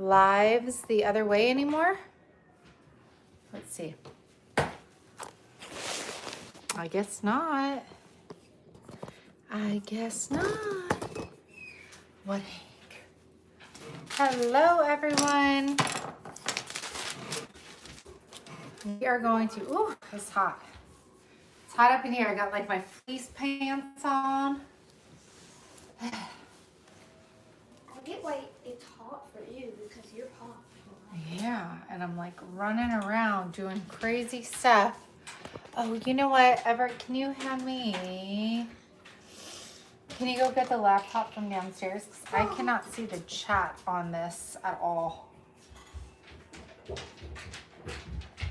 lives the other way anymore. Let's see. I guess not. I guess not. What heck? Hello, everyone. We are going to, ooh, it's hot. It's hot up in here. I got like my fleece pants on. I get why it's hot for you because you're hot. Yeah, and I'm like running around doing crazy stuff. Oh, you know what, Everett, can you hand me, can you go get the laptop from downstairs? 'Cause I cannot see the chat on this at all.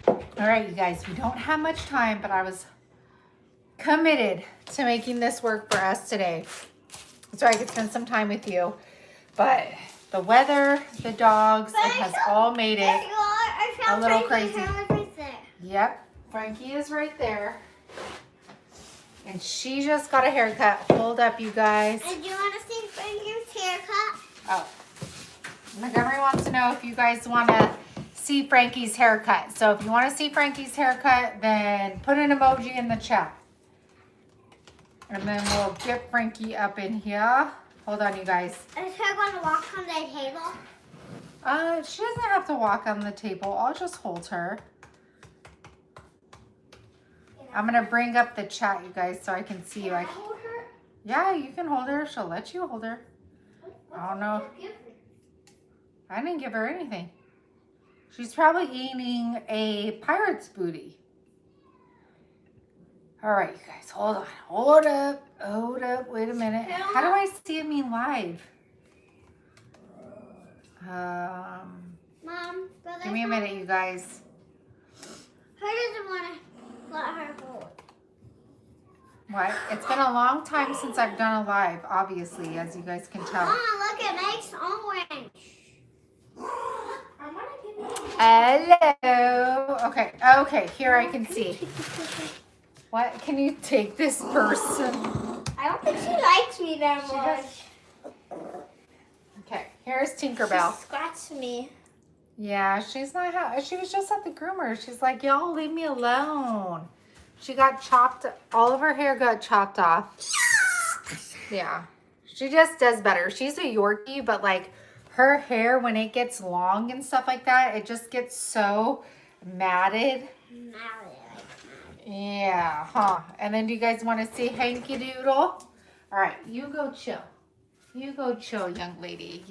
All right, you guys, we don't have much time, but I was committed to making this work for us today so I could spend some time with you. But the weather, the dogs, it has all made it a little crazy. Yep, Frankie is right there. And she just got a haircut. Hold up, you guys. And do you want to see Frankie's haircut? Oh, Montgomery wants to know if you guys want to see Frankie's haircut. So if you want to see Frankie's haircut, then put an emoji in the chat. And then we'll get Frankie up in here. Hold on, you guys. Is her going to walk on the table? She doesn't have to walk on the table. I'll just hold her. I'm going to bring up the chat, you guys, so I can see you. Can I hold her? Yeah, you can hold her. She'll let you hold her. I don't know. I didn't give her anything. She's probably eating a pirate's booty. All right, you guys, hold on. Hold up. Wait a minute. How do I see me live? Mom, Give me a minute, you guys. Her doesn't want to let her hold. What? It's been a long time since I've done a live, obviously, as you guys can tell. Mom, look, it makes orange. I want to give you Hello. Okay, here I can see. What? Can you take this person? I don't think she likes me that much. Okay, here's Tinkerbell. She scratched me. Yeah, she's not, she was just at the groomer. She's like, y'all leave me alone. She got chopped, all of her hair got chopped off. Yeah, she just does better. She's a Yorkie, but like her hair, when it gets long and stuff like that, it just gets so matted. Yeah, huh? And then do you guys want to see Hanky Doodle? All right, you go chill. You go chill, young lady.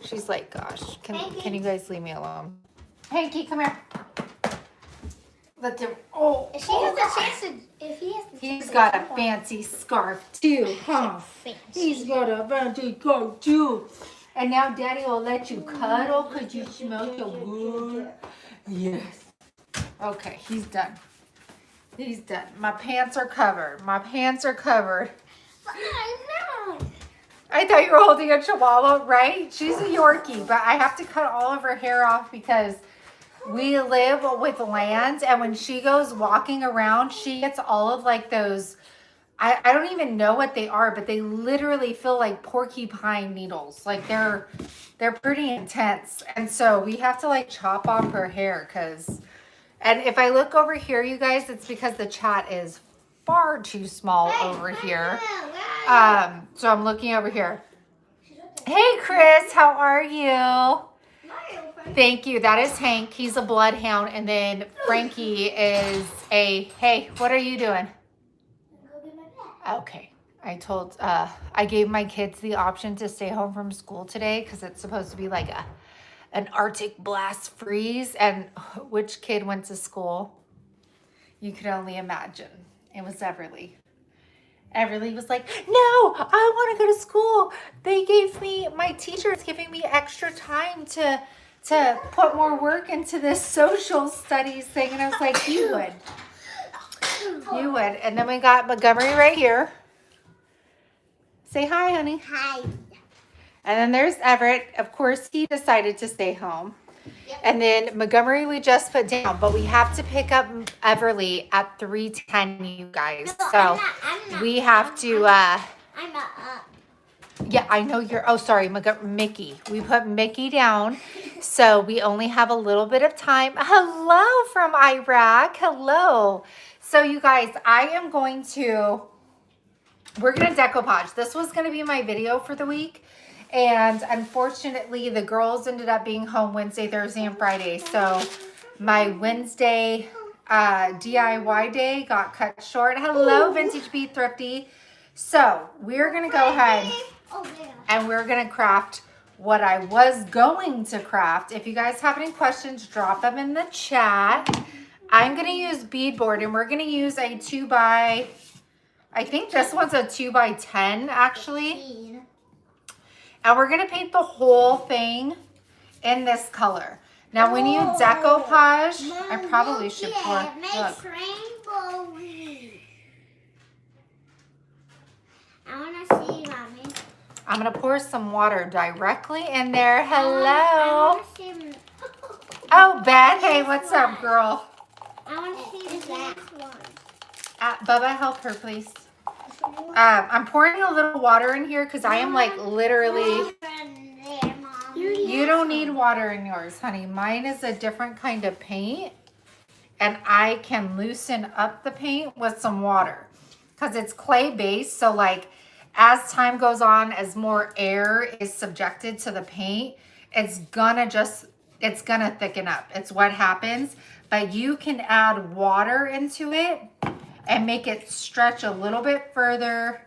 She's like, gosh, can you guys leave me alone? Hanky, come here. Let them. Oh, If she has a chance to, if he has the he's chance got to a jump on- fancy scarf too, huh? Fancy. He's got a fancy scarf too. And now Daddy will let you cuddle because you smell so good. Yes. Okay, he's done. He's done. My pants are covered. My pants are covered. No. I thought you were holding a chihuahua, right? She's a Yorkie, but I have to cut all of her hair off because we live with land, and when she goes walking around, she gets all of like those, I don't even know what they are, but they literally feel like porcupine needles. Like they're pretty intense. And so we have to like chop off her hair because, and if I look over here, you guys, it's because the chat is far too small over here. So I'm looking over here. Hey, Chris, how are you? Thank you. That is Hank. He's a bloodhound. And then Frankie is a, hey, what are you doing? Okay. I gave my kids the option to stay home from school today because it's supposed to be like an Arctic blast freeze. And which kid went to school? You could only imagine. It was Everly. Everly was like, no, I want to go to school. My teacher's giving me extra time to put more work into this social studies thing. And I was like, you would. You would. And then we got Montgomery right here. Say hi, honey. Hi. And then there's Everett. Of course, he decided to stay home. Yep. And then Montgomery we just put down, but we have to pick up Everly at 3:10, you guys. No, so I'm not, we have to. I'm not up. Yeah, I know you're, oh, sorry, Mickey. We put Mickey down, so we only have a little bit of time. Hello from Iraq. Hello. So you guys, we're going to decoupage. This was going to be my video for the week. And unfortunately, the girls ended up being home Wednesday, Thursday, and Friday. So my Wednesday DIY day got cut short. Hello, Vintage Bee Thrifty. So we're going to go ahead and we're going to craft what I was going to craft. If you guys have any questions, drop them in the chat. I'm going to use beadboard, and we're going to use a 2x, I think this one's a 2x10 actually. And we're going to paint the whole thing in this color. Now, when you decoupage, I probably should pour, look. Rainbow. I want to see, Mommy. I'm going to pour some water directly in there. Hello. Oh, Beth. Hey, what's up, girl? I want to see this one. Bubba, help her, please. I'm pouring a little water in here because I am like literally... You don't need water in yours, honey. Mine is a different kind of paint, and I can loosen up the paint with some water because it's clay based. So like as time goes on, as more air is subjected to the paint, it's gonna thicken up. It's what happens. But you can add water into it and make it stretch a little bit further,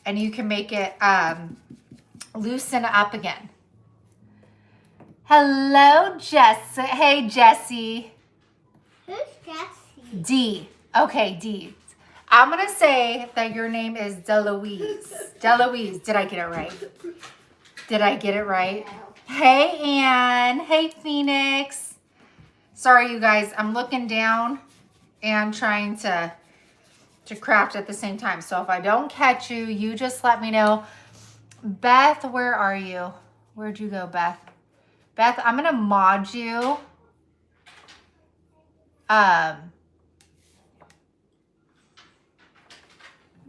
and you can make it loosen up again. Hello, Jess. Hey, Jessie. Who's Jessie? D. Okay, D. I'm going to say that your name is Delouise. Delouise. Did I get it right? Did I get it right? Hey, Ann. Hey, Phoenix. Sorry, you guys. I'm looking down and trying to craft at the same time. So if I don't catch you, you just let me know. Beth, where are you? Where'd you go, Beth? Beth, I'm going to mod you.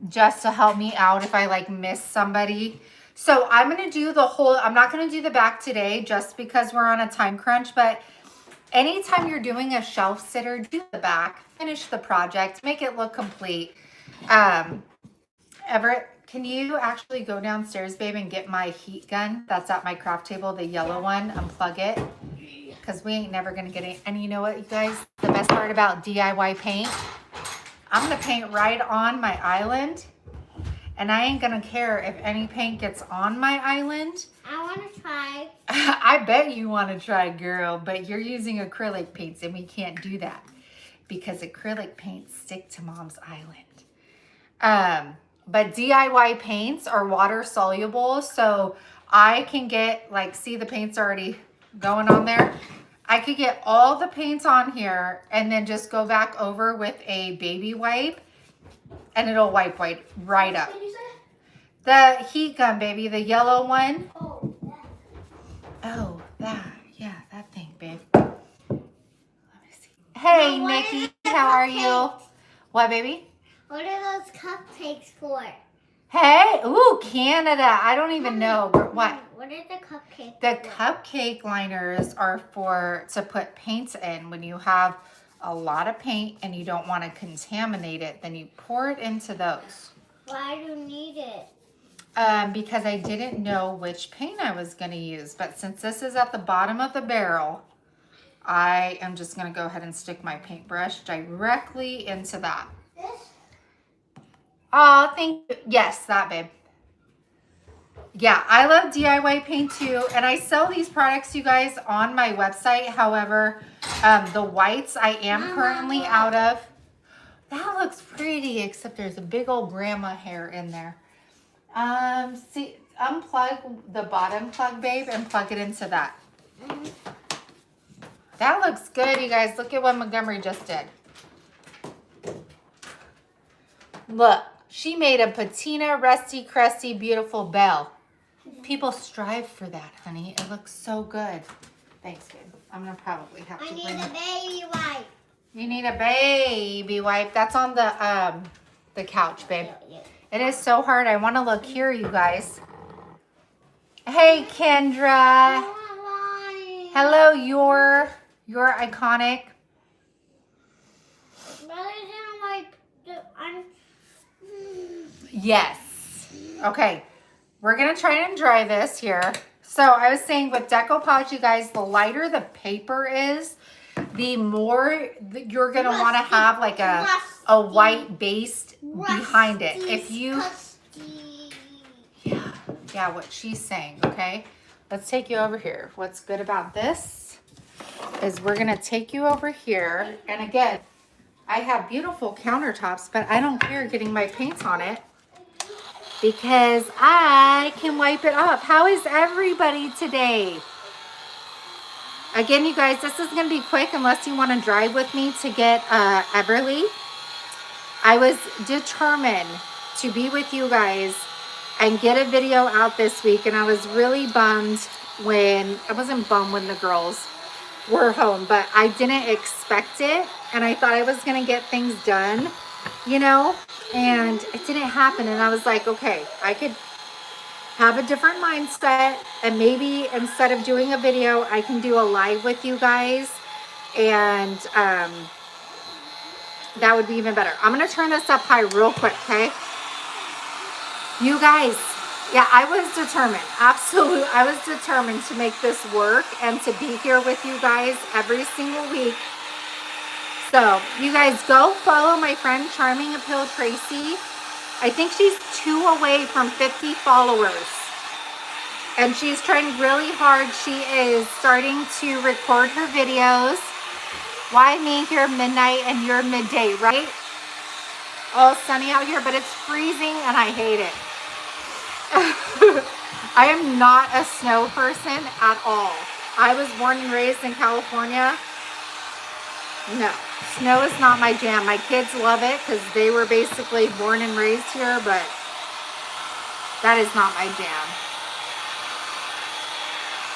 Just to help me out if I like miss somebody. So I'm going to do the whole, I'm not going to do the back today just because we're on a time crunch, but anytime you're doing a shelf sitter, do the back, finish the project, make it look complete. Everett, can you actually go downstairs, babe, and get my heat gun that's at my craft table, the yellow one, unplug it? Because we ain't never going to get it. And you know what, you guys? The best part about DIY paint, I'm going to paint right on my island. And I ain't going to care if any paint gets on my island. I want to try. I bet you want to try, girl. But you're using acrylic paints, and we can't do that. Because acrylic paints stick to Mom's island. But DIY paints are water soluble, so I can get, like, see the paint's already going on there. I could get all the paints on here and then just go back over with a baby wipe, and it'll wipe right up. What did you say? The heat gun, baby, the yellow one. Oh, Oh, that, yeah, that thing, babe. Let me see. Hey, Now, what Nikki, is the how are you? cupcake? What, baby? What are those cupcakes for? Hey, ooh, Canada. I don't even know. What? What are the cupcakes The for? cupcake liners are to put paints in. When you have a lot of paint and you don't want to contaminate it, then you pour it into those. Why do you need it? Because I didn't know which paint I was going to use. But since this is at the bottom of the barrel, I am just going to go ahead and stick my paintbrush directly into that. This? Oh, thank you. Yes, that, babe. Yeah, I love DIY paint too. And I sell these products, you guys, on my website. However, the whites I am currently out of. That looks pretty, except there's a big old grandma hair in there. See, unplug the bottom plug, babe, and plug it into that. That looks good, you guys. Look at what Montgomery just did. Look, she made a patina, rusty, crusty, beautiful bell. People strive for that, honey. It looks so good. Thanks, babe. I'm gonna probably have to I need bring a it. baby wipe. You need a baby wipe. That's on the couch, babe. Yeah. It is so hard. I want to look here, you guys. Hey, Kendra. Hello, you're iconic. Yes. Okay. We're going to try and dry this here. So I was saying with decoupage, you guys, the lighter the paper is, the more you're going to want to have like a white base behind it. If you, yeah, what she's saying, okay? Let's take you over here. What's good about this is we're going to take you over here. And again, I have beautiful countertops, but I don't care getting my paint on it because I can wipe it off. How is everybody today? Again, you guys, this is going to be quick unless you want to drive with me to get Everly. I was determined to be with you guys and get a video out this week, and I was really bummed when, I wasn't bummed when the girls were home, but I didn't expect it, and I thought I was going to get things done, you know, and it didn't happen, and I was like, okay, I could have a different mindset, and maybe instead of doing a video, I can do a live with you guys, and that would be even better. I'm going to turn this up high real quick, okay? You guys, yeah, I was determined. Absolutely, I was determined to make this work and to be here with you guys every single week. So, you guys, go follow my friend Charming Appeal Tracy. I think she's 2 away from 50 followers. And she's trying really hard. She is starting to record her videos. Why me here midnight and you're midday, right? All sunny out here, but it's freezing and I hate it. I am not a snow person at all. I was born and raised in California. No, snow is not my jam. My kids love it because they were basically born and raised here, but that is not my jam.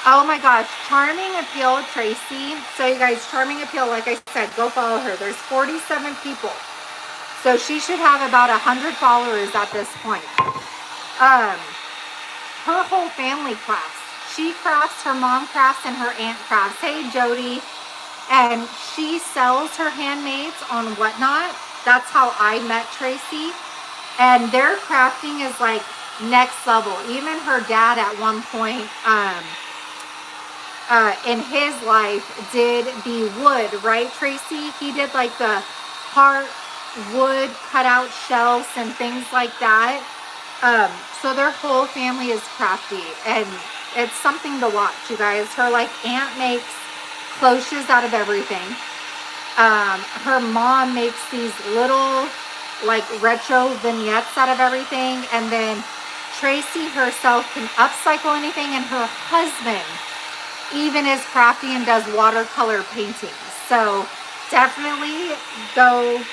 Oh my gosh, Charming Appeal Tracy. So you guys, Charming Appeal, like I said, go follow her. There's 47 people. So she should have about 100 followers at this point. Her whole family crafts. She crafts, her mom crafts, and her aunt crafts. Hey, Jody. And she sells her handmaids on Whatnot. That's how I met Tracy. And their crafting is like next level. Even her dad at one point in his life did the wood, right, Tracy? He did like the heart wood cutout shelves and things like that. So their whole family is crafty, and it's something to watch, you guys. Her like aunt makes cloches out of everything. Her mom makes these little like retro vignettes out of everything, and then Tracy herself can upcycle anything, and her husband even is crafty and does watercolor paintings. So definitely go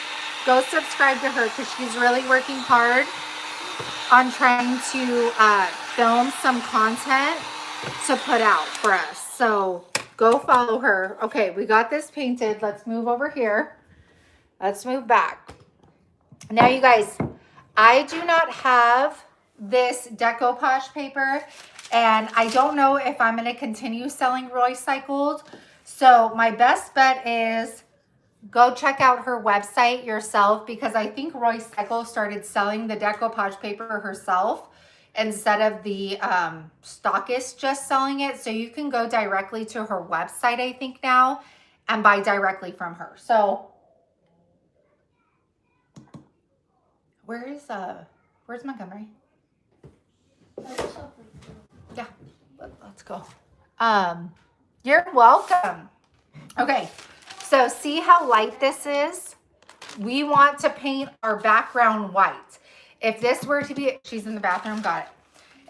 subscribe to her because she's really working hard on trying to film some content to put out for us. So go follow her. Okay, we got this painted. Let's move over here. Let's move back. Now, you guys, I do not have this decoupage paper, and I don't know if I'm going to continue selling recycled. So my best bet is go check out her website yourself, because I think Roycycle started selling the decoupage paper herself instead of the stockist just selling it. So you can go directly to her website, I think now, and buy directly from her. So where's Montgomery? Yeah, let's go. You're welcome. Okay. So see how light this is? We want to paint our background white. If this were to be, she's in the bathroom, got it.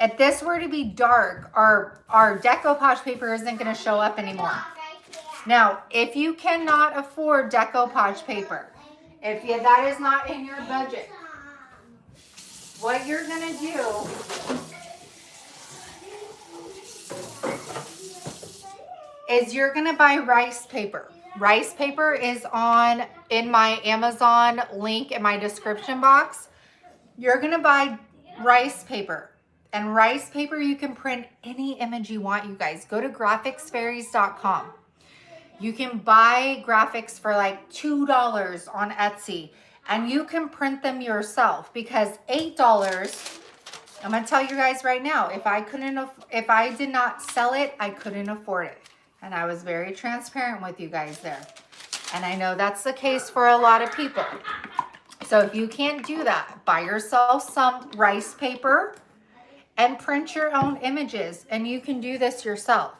If this were to be dark, our decoupage paper isn't going to show up anymore. Now, if you cannot afford decoupage paper, if that is not in your budget, what you're going to do is you're going to buy rice paper. Rice paper is in my Amazon link in my description box. You're going to buy rice paper. And rice paper, you can print any image you want, you guys. Go to graphicsfairies.com. You can buy graphics for like $2 on Etsy, and you can print them yourself, because $8, I'm gonna tell you guys right now, if I did not sell it, I couldn't afford it. And I was very transparent with you guys there. And I know that's the case for a lot of people. So if you can't do that, buy yourself some rice paper and print your own images, and you can do this yourself.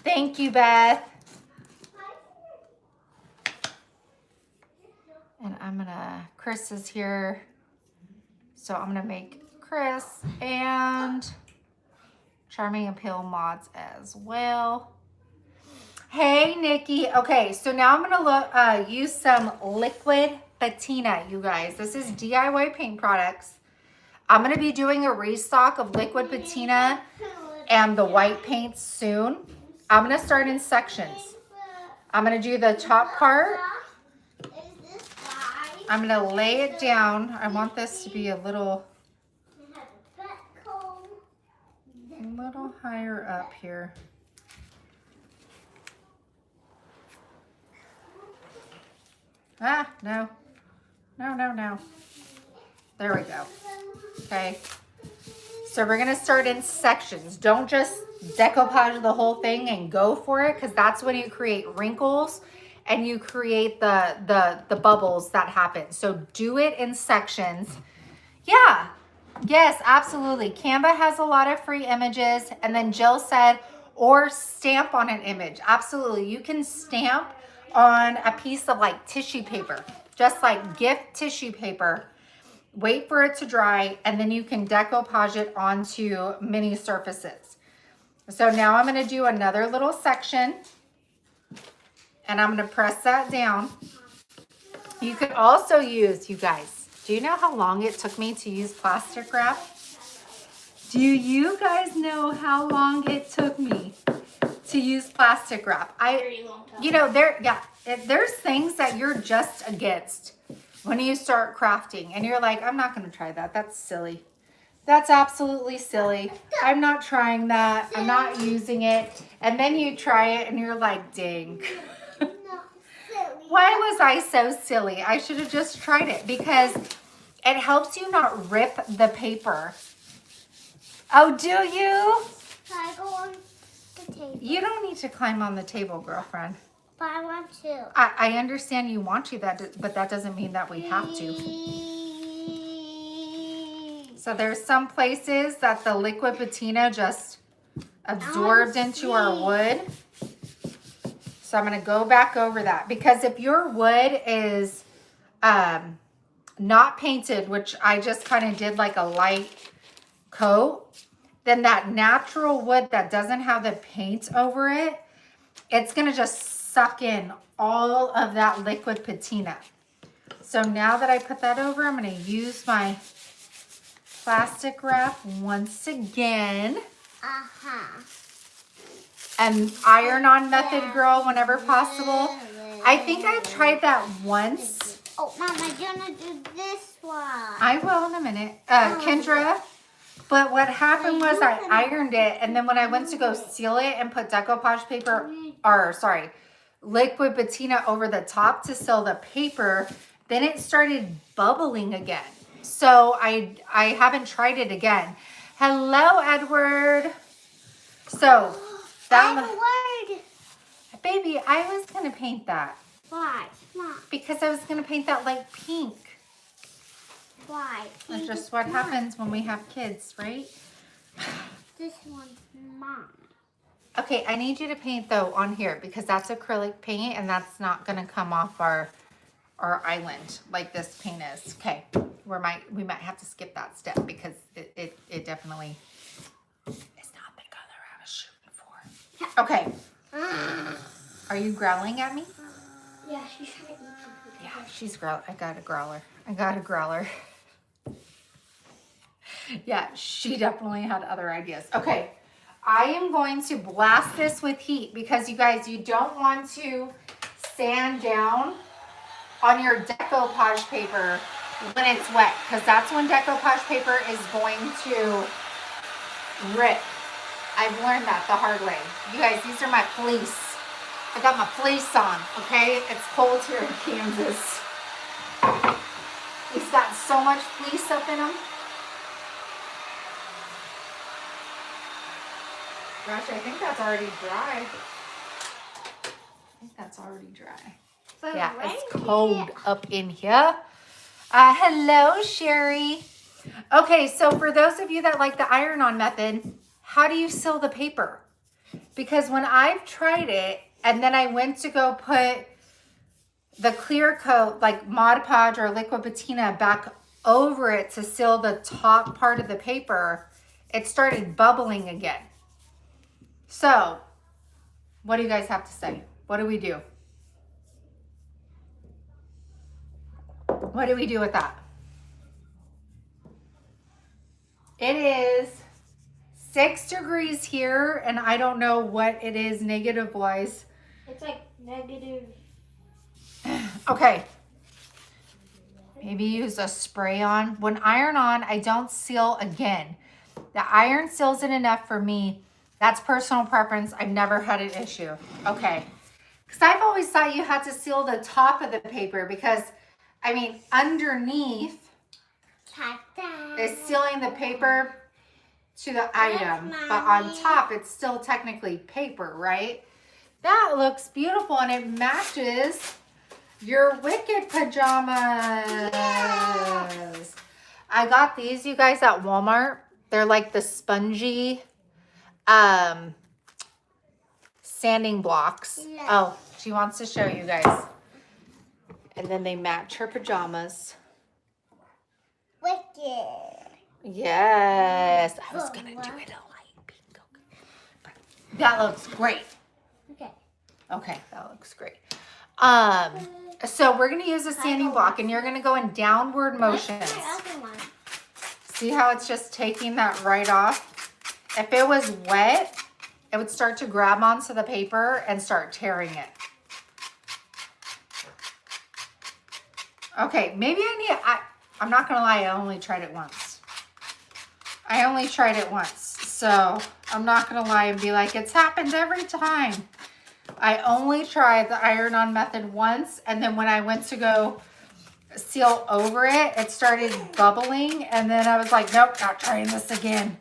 Thank you, Beth. And Chris is here. So I'm gonna make Chris and Charming and Pale mods as well. Hey, Nikki. Okay, so now I'm gonna use some liquid patina, you guys. This is DIY paint products. I'm gonna be doing a restock of liquid patina and the white paints soon. I'm gonna start in sections. I'm gonna do the top part. I'm gonna lay it down. I want this to be a little higher up here. No. There we go. Okay. So we're gonna start in sections. Don't just decoupage the whole thing and go for it, because that's when you create wrinkles and you create the bubbles that happen. So do it in sections. Yeah. Yes, absolutely. Canva has a lot of free images. And then Jill said, or stamp on an image. Absolutely. You can stamp on a piece of like tissue paper, just like gift tissue paper. Wait for it to dry, and then you can decoupage it onto mini surfaces. So now I'm going to do another little section, and I'm going to press that down. You could also use, you guys, do you know how long it took me to use plastic wrap? Do you guys know how long it took me to use plastic wrap? You know, there's things that you're just against when you start crafting, and you're like, I'm not going to try that. That's silly. That's absolutely silly. I'm not trying that. I'm not using it. And then you try it and you're like, dang. Why was I so silly? I should have just tried it, because it helps you not rip the paper. Oh, do you? Can I go on the table? You don't need to climb on the table, girlfriend. But I want to. I understand you want to, but that doesn't mean that we have to. So there's some places that the liquid patina just absorbed into our wood. So I'm going to go back over that, because if your wood is not painted, which I just kind of did like a light coat, then that natural wood that doesn't have the paint over it, it's going to just suck in all of that liquid patina. So now that I put that over, I'm going to use my plastic wrap once again. And iron-on method, girl, whenever possible. I think I tried that once. Oh, Mama, do you want to do this one? I will in a minute. Kendra, but what happened was I ironed it, and then when I went to go seal it and put decoupage paper, liquid patina over the top to seal the paper, then it started bubbling again. So I haven't tried it again. Hello, Edward. So I have a word. Baby, I was gonna paint that. Why? Mom. Because I was gonna paint that light pink. Why? That's just what happens when we have kids, right? This one's mine. Okay, I need you to paint though on here, because that's acrylic paint and that's not gonna come off our island like this paint is. Okay, we might have to skip that step, because it definitely is not the color I was shooting for. Okay. Are you growling at me? Yeah, she's trying. Yeah, she's growling. I got a growler. Yeah, she definitely had other ideas. Okay. I am going to blast this with heat, because you guys, you don't want to sand down on your decoupage paper when it's wet, because that's when decoupage paper is going to rip. I've learned that the hard way. You guys, these are my fleece. I got my fleece on, okay? It's cold here in Kansas. He's got so much fleece up in him. Gosh, I think that's already dry. But Yeah, right it's cold here- up in here. Hello, Sherry. Okay, so for those of you that like the iron-on method, how do you seal the paper? Because when I've tried it, and then I went to go put the clear coat, like Mod Podge or liquid patina, back over it to seal the top part of the paper, it started bubbling again. So, what do you guys have to say? What do we do? What do we do with that? It is 6 degrees here, and I don't know what it is negative wise. It's like negative. Okay. Maybe use a spray on. When iron on, I don't seal again. The iron seals it enough for me. That's personal preference. I've never had an issue. Okay. Because I've always thought you had to seal the top of the paper because, I mean, underneath is sealing the paper to the item. But on top, it's still technically paper, right? That looks beautiful, and it matches your Wicked pajamas. Yes. I got these, you guys, at Walmart. They're like the spongy sanding blocks. Yes. Oh, she wants to show you guys. And then they match her pajamas. Wicked. Yes. I was going to do it a light pink. But that looks great. Okay. Okay, that looks great. So we're going to use a sanding block, and you're going to go in downward motions. See how it's just taking that right off? If it was wet, it would start to grab onto the paper and start tearing it. Okay, maybe I'm not going to lie, I only tried it once. So I'm not going to lie and be like, it's happened every time. I only tried the iron-on method once, and then when I went to go seal over it, it started bubbling, and then I was like, nope, not trying this again.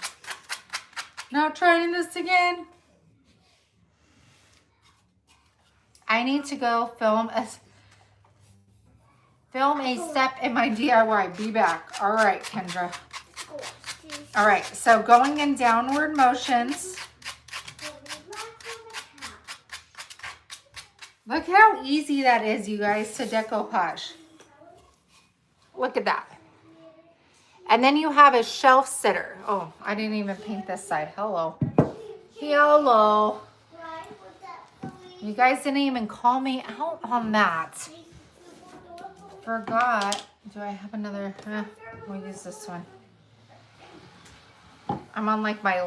I need to go film a step in my DIY. Be back. All right, Kendra. All right, so going in downward motions. Look how easy that is, you guys, to decoupage. Look at that. And then you have a shelf sitter. Oh, I didn't even paint this side. Hello. Hello. You guys didn't even call me out on that. Forgot. Do I have another? We'll use this one. I'm on like my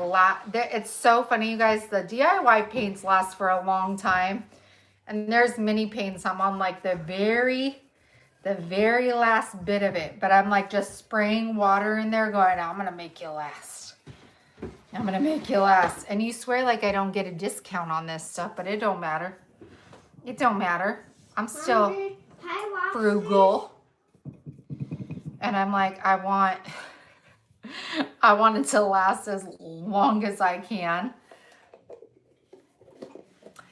it's so funny, you guys. The DIY paints last for a long time. And there's mini paints. I'm on like the very last bit of it. But I'm like just spraying water in there going, I'm going to make you last. And you swear like I don't get a discount on this stuff, but it don't matter. I'm still frugal. And I'm like, I want it to last as long as I can.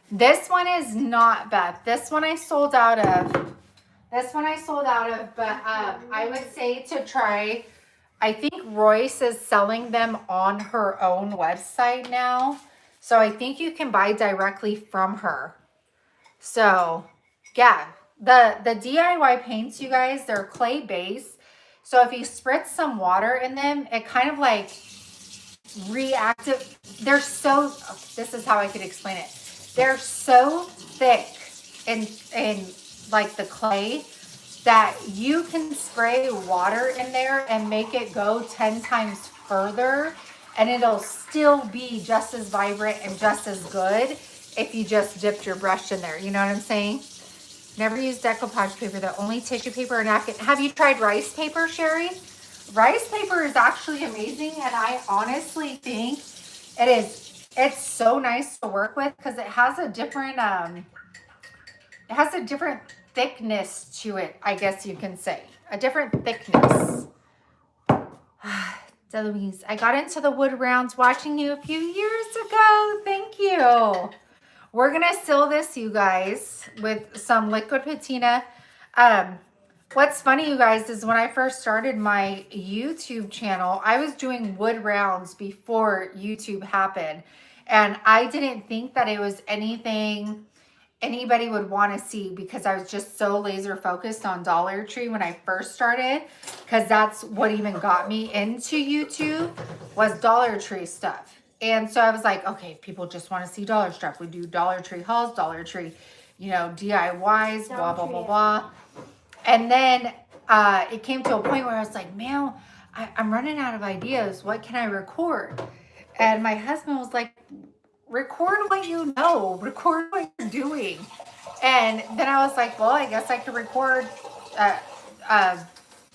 This one is not bad. This one I sold out of. But I would say to try, I think Royce is selling them on her own website now. So I think you can buy directly from her. So yeah, the DIY paints, you guys, they're clay base. So if you spritz some water in them, it kind of like they're so, this is how I could explain it. They're so thick in like the clay that you can spray water in there and make it go 10 times further, and it'll still be just as vibrant and just as good if you just dipped your brush in there. You know what I'm saying? Never use decoupage paper, the only tissue paper or napkin. Have you tried rice paper, Sherry? Rice paper is actually amazing, and I honestly think it is. It's so nice to work with because it has a different thickness to it, I guess you can say. A different thickness. Delouise, I got into the wood rounds watching you a few years ago. Thank you. We're going to seal this, you guys, with some liquid patina. What's funny, you guys, is when I first started my YouTube channel, I was doing wood rounds before YouTube happened. And I didn't think that it was anything anybody would want to see because I was just so laser focused on Dollar Tree when I first started, because that's what even got me into YouTube was Dollar Tree stuff. And so I was like, okay, people just want to see Dollar stuff. We do Dollar Tree hauls, Dollar Tree, you know, DIYs, blah, blah, blah, blah. And then it came to a point where I was like, man, I'm running out of ideas. What can I record? And my husband was like, record what you know, record what you're doing. And then I was like, well, I guess I could record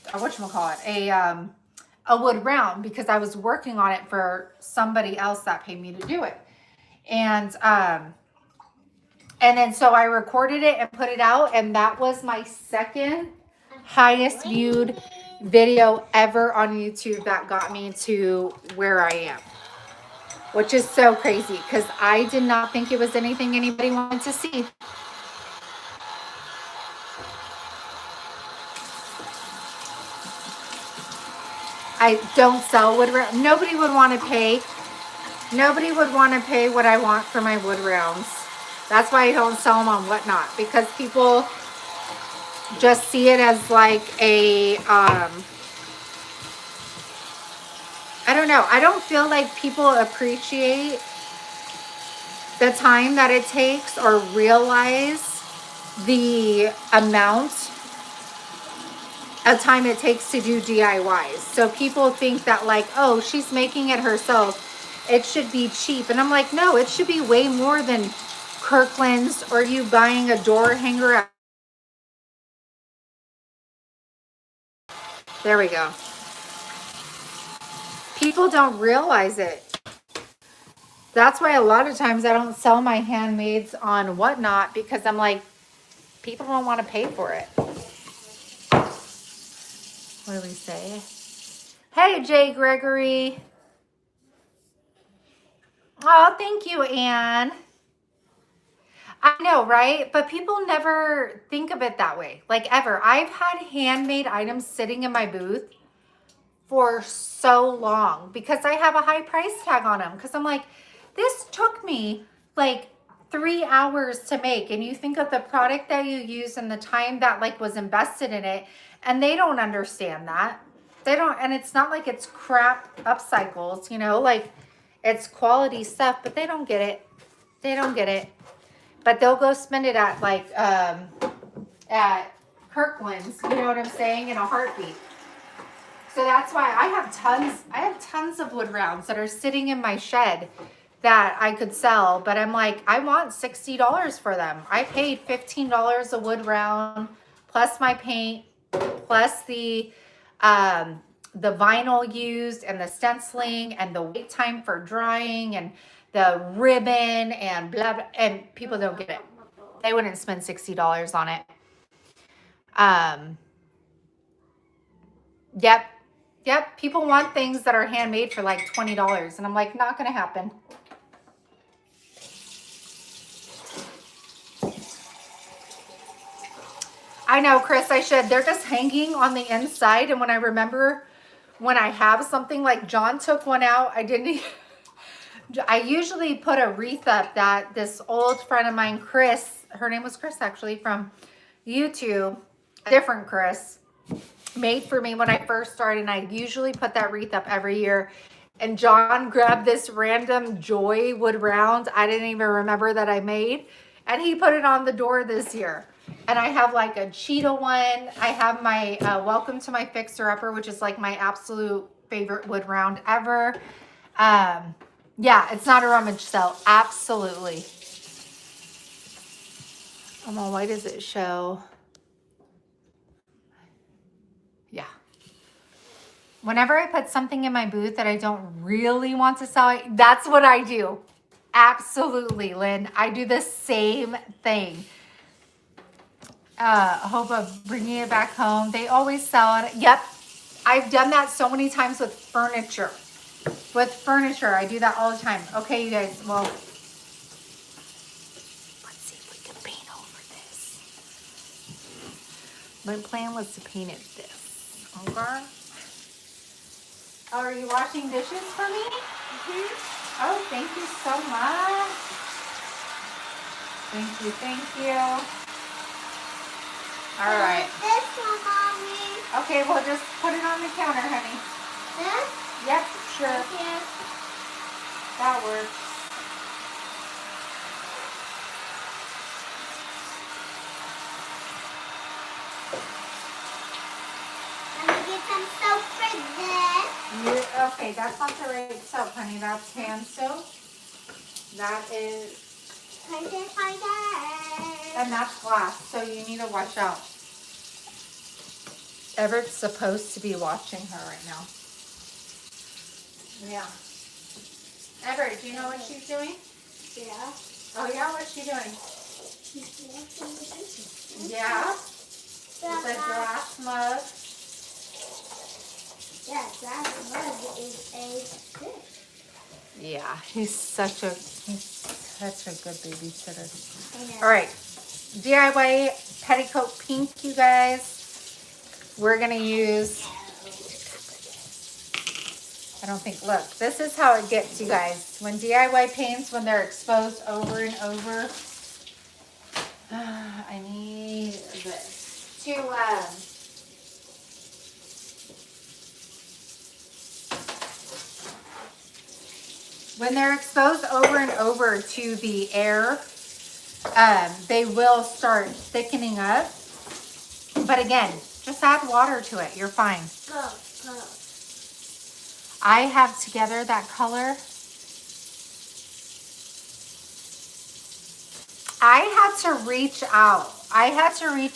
whatchamacallit, a wood round, because I was working on it for somebody else that paid me to do it. And then so I recorded it and put it out, and that was my second highest viewed video ever on YouTube that got me to where I am. Which is so crazy because I did not think it was anything anybody wanted to see. I don't sell wood rounds. Nobody would want to pay what I want for my wood rounds. That's why I don't sell them on Whatnot, because people just see it as like a, I don't know. I don't feel like people appreciate the time that it takes or realize the amount of time it takes to do DIYs. So people think that like, oh, she's making it herself, it should be cheap. And I'm like, no, it should be way more than Kirkland's or you buying a door hanger at. There we go. People don't realize it. That's why a lot of times I don't sell my handmaids on Whatnot, because I'm like, people don't want to pay for it. What do we say? Hey, Jay Gregory. Oh, thank you, Anne. I know, right? But people never think of it that way, like ever. I've had handmade items sitting in my booth for so long because I have a high price tag on them. Because I'm like, this took me like 3 hours to make. And you think of the product that you use and the time that like was invested in it. And they don't understand that. They don't, and it's not like it's crap upcycles, you know, like it's quality stuff, but they don't get it. They don't get it. But they'll go spend it at like, at Kirkland's, you know what I'm saying, in a heartbeat. So that's why I have tons of wood rounds that are sitting in my shed that I could sell, but I'm like, I want $60 for them. I paid $15 a wood round, plus my paint, plus the vinyl used and the stenciling and the wait time for drying and the ribbon and blah, blah, and people don't get it. They wouldn't spend $60 on it. Yep. People want things that are handmade for like $20. And I'm like, not going to happen. I know, Chris, I should. They're just hanging on the inside. And when I remember when I have something, like John took one out, I usually put a wreath up that this old friend of mine, Chris, her name was Chris actually, from YouTube, a different Chris, made for me when I first started. And I usually put that wreath up every year. And John grabbed this random Joy wood round I didn't even remember that I made, and he put it on the door this year. And I have like a cheetah one. I have my Welcome to My Fixer Upper, which is like my absolute favorite wood round ever. Yeah, it's not a rummage sale. Absolutely. Why does it show? Yeah. Whenever I put something in my booth that I don't really want to sell, that's what I do. Absolutely, Lynn. I do the same thing. Hope of bringing it back home. They always sell it. Yep. I've done that so many times with furniture. With furniture, I do that all the time. Okay, you guys, well, let's see if we can paint over this. My plan was to paint it this. Okay. Oh, are you washing dishes for me? Mm-hmm. Oh, thank you so much. Thank you, thank you. All right. This one, Mommy. Okay, well, just put it on the counter, honey. This? Yep, sure. Okay. That works. Let me get some soap for this. Okay, that's not the right soap, honey. That's hand soap. That is, and that's glass, so you need to watch out. Everett's supposed to be watching her right now. Yeah. Everett, do you know what she's doing? Yeah. Oh yeah, what's she doing? She's washing the dishes. Yeah. With a glass mug. Yeah, glass mug is a dish. Yeah, he's such a good babysitter. All right, DIY petticoat pink, you guys. We're gonna use. I don't think. Look, this is how it gets, you guys. When DIY paints, when they're exposed over and over. I need this to. When they're exposed over and over to the air, they will start thickening up. But again, just add water to it. You're fine. Go. I have together that color. I had to reach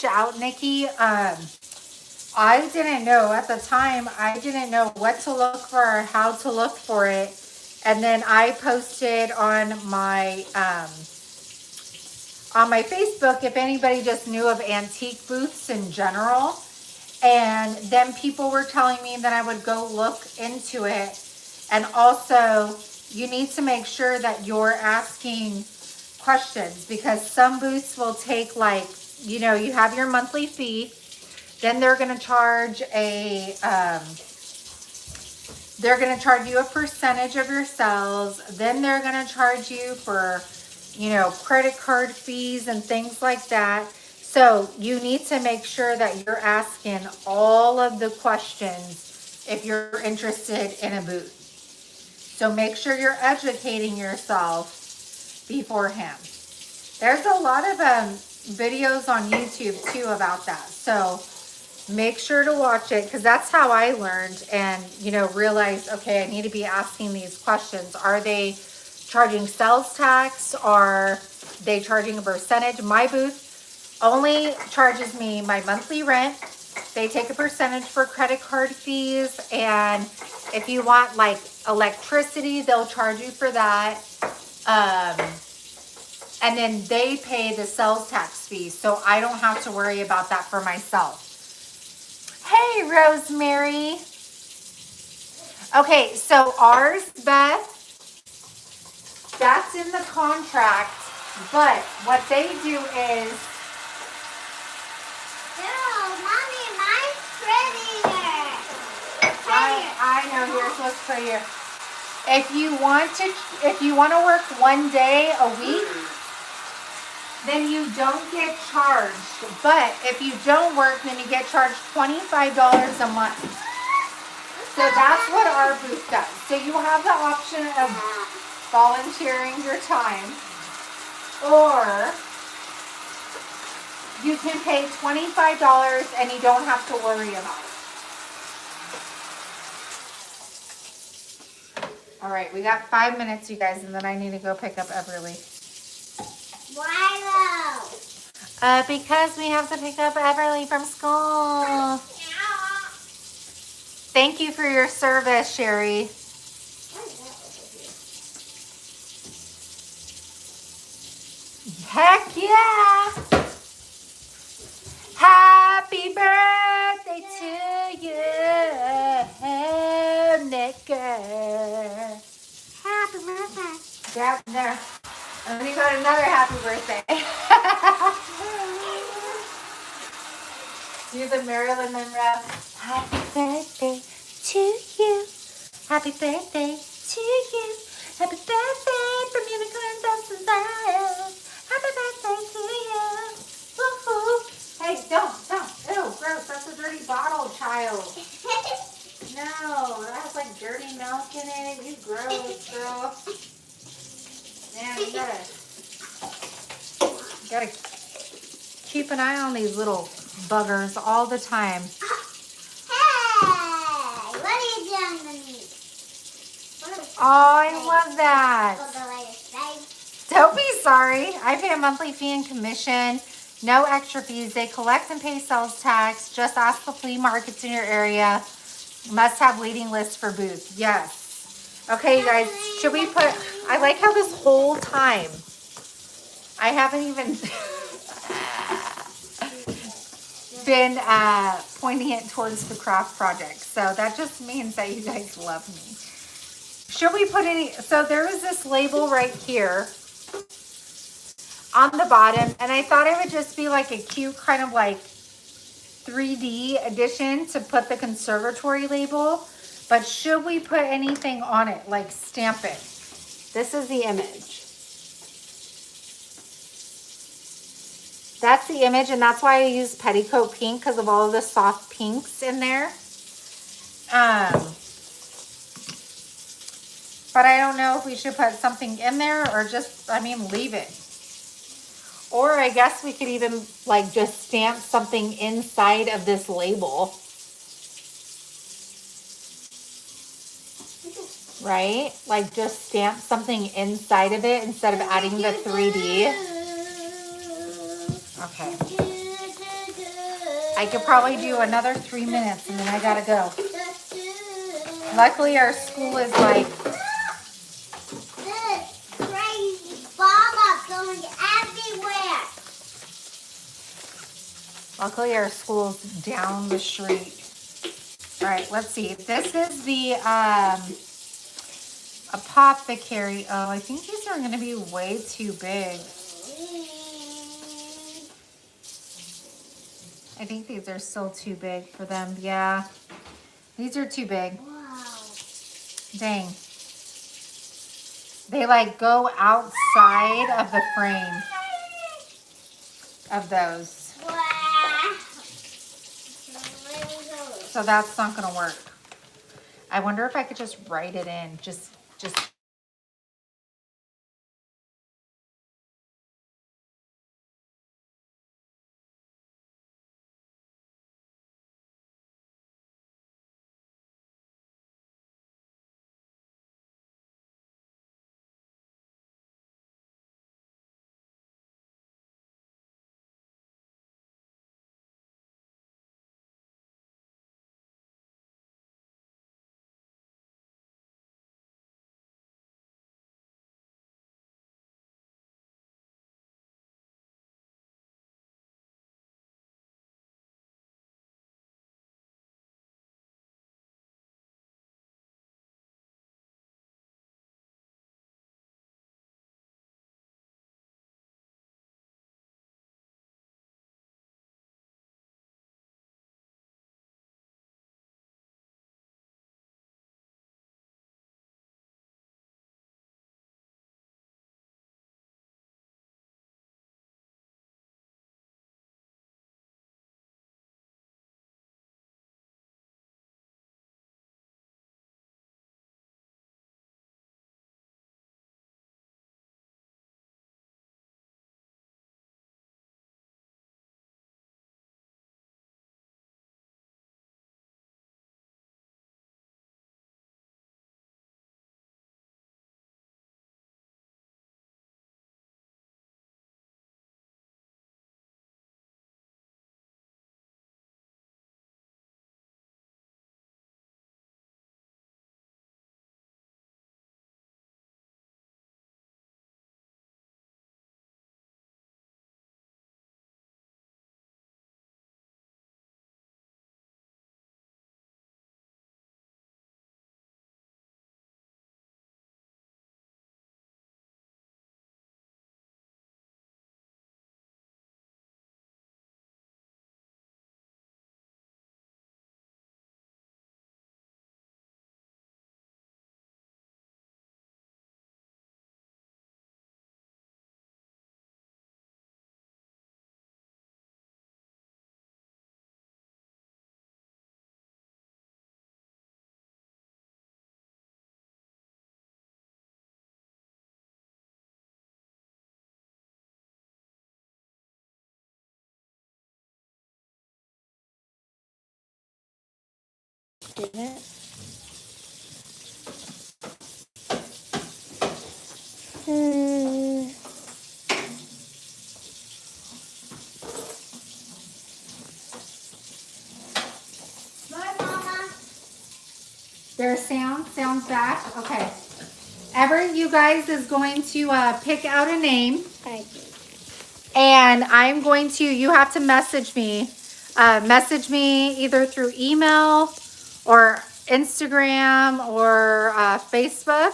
out. Nikki. I didn't know at the time. I didn't know what to look for or how to look for it. And then I posted on my Facebook if anybody just knew of antique booths in general. And then people were telling me that I would go look into it. And also, you need to make sure that you're asking questions, because some booths will take, like, you know, you have your monthly fee. Then they're going to charge you a percentage of your sales. Then they're going to charge you for, you know, credit card fees and things like that. So you need to make sure that you're asking all of the questions if you're interested in a booth. So make sure you're educating yourself beforehand. There's a lot of videos on YouTube too about that. So make sure to watch it, because that's how I learned and, you know, realized, okay, I need to be asking these questions. Are they charging sales tax? Are they charging a percentage? My booth only charges me my monthly rent. They take a percentage for credit card fees. And if you want like electricity, they'll charge you for that. And then they pay the sales tax fee. So I don't have to worry about that for myself. Hey, Rosemary. Okay, so ours, Beth, that's in the contract, but what they do is... No, Mommy, mine's prettier. I know yours looks prettier. If you want to work one day a week, then you don't get charged. But if you don't work, then you get charged $25 a month. So that's what our booth does. So you have the option of volunteering your time, or you can pay $25 and you don't have to worry about it. All right, we got 5 minutes, you guys, and then I need to go pick up Everly. Why though? Because we have to pick up Everly from school. Thank you for your service, Sherry. Heck yeah! Happy birthday to you, Nicker. Happy birthday. Yep, there. And then you got another happy birthday. Do the Marilyn Monroe. Happy birthday to you. Happy birthday to you. Happy birthday from Unicorn Dust Designs. Happy birthday to you. Woo-hoo. Hey, don't. Ew, gross. That's a dirty bottle, child. No, that has like dirty milk in it. You gross, girl. Man, you gotta keep an eye on these little buggers all the time. Hey, what are you doing to me? Oh, I love that. For the latest day. Don't be sorry. I pay a monthly fee and commission. No extra fees. They collect and pay sales tax. Just ask the flea markets in your area. Must have waiting list for booth. Yes. Okay, you guys. Should we put... I like how this whole time I haven't even been pointing it towards the craft project. So that just means that you guys love me. Should we put any... So there is this label right here on the bottom, and I thought it would just be like a cute kind of like 3D addition to put the conservatory label. But should we put anything on it, like stamp it? This is the image. That's the image, and that's why I use petticoat pink, because of all of the soft pinks in there. But I don't know if we should put something in there or just, I mean, leave it. Or I guess we could even like just stamp something inside of this label. Right? Like just stamp something inside of it instead of adding the 3D. Okay. I could probably do another 3 minutes and then I gotta go. Luckily our school is like... This crazy bomb going everywhere. Luckily our school's down the street. All right, let's see. This is the apothecary. Oh, I think these are gonna be way too big. I think these are still too big for them. Yeah, these are too big. Wow. Dang. They like go outside of the frame of those. Wow. So that's not gonna work. I wonder if I could just write it in. Just didn't. Bye, Mama. There's sounds back. Okay. Everett, you guys, is going to pick out a name. And I'm going to, you have to message me. Message me either through email or Instagram or Facebook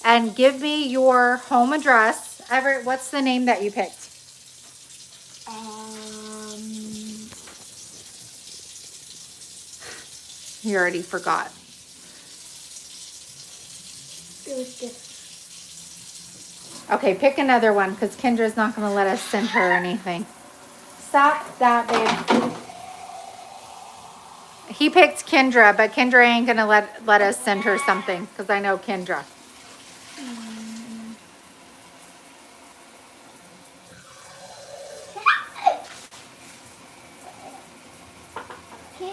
and give me your home address. Everett, what's the name that you picked? You already forgot. It was just. Okay, pick another one because Kendra's not going to let us send her anything. Stop that, babe. He picked Kendra, but Kendra ain't going to let us send her something because I know Kendra. Okay.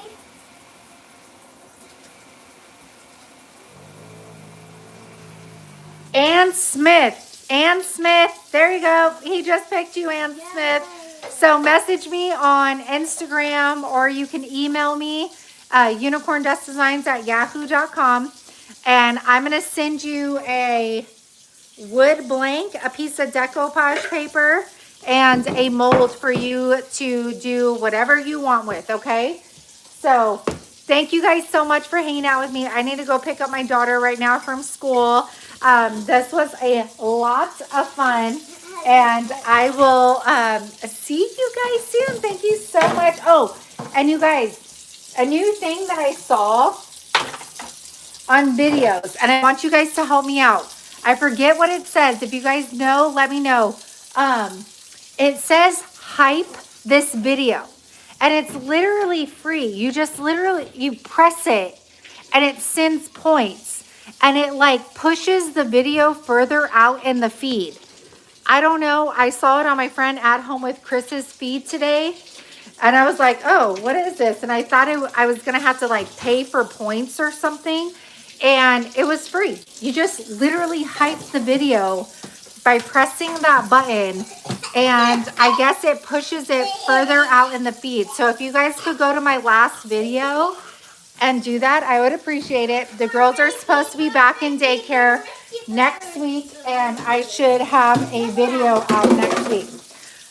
Ann Smith. Ann Smith. There you go. He just picked you, Ann Smith. So message me on Instagram or you can email me, unicorndustdesigns@yahoo.com. And I'm going to send you a wood blank, a piece of decoupage paper, and a mold for you to do whatever you want with, okay? So thank you guys so much for hanging out with me. I need to go pick up my daughter right now from school. This was a lot of fun, and I will see you guys soon. Thank you so much. Oh, and you guys, a new thing that I saw on videos, and I want you guys to help me out. I forget what it says. If you guys know, let me know. It says hype this video, and it's literally free. You just you press it and it sends points, and it like pushes the video further out in the feed. I don't know. I saw it on my friend At Home with Chris's feed today, and I was like, oh, what is this? And I thought I was going to have to like pay for points or something. And it was free. You just literally hype the video by pressing that button. And I guess it pushes it further out in the feed. So if you guys could go to my last video and do that, I would appreciate it. The girls are supposed to be back in daycare next week. And I should have a video out next week.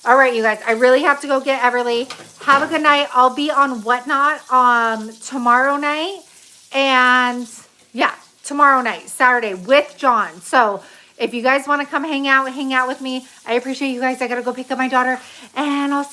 All right, you guys, I really have to go get Everly. Have a good night. I'll be on Whatnot tomorrow night. And yeah, tomorrow night, Saturday with John. So if you guys want to come hang out with me, I appreciate you guys. I got to go pick up my daughter, and I'll see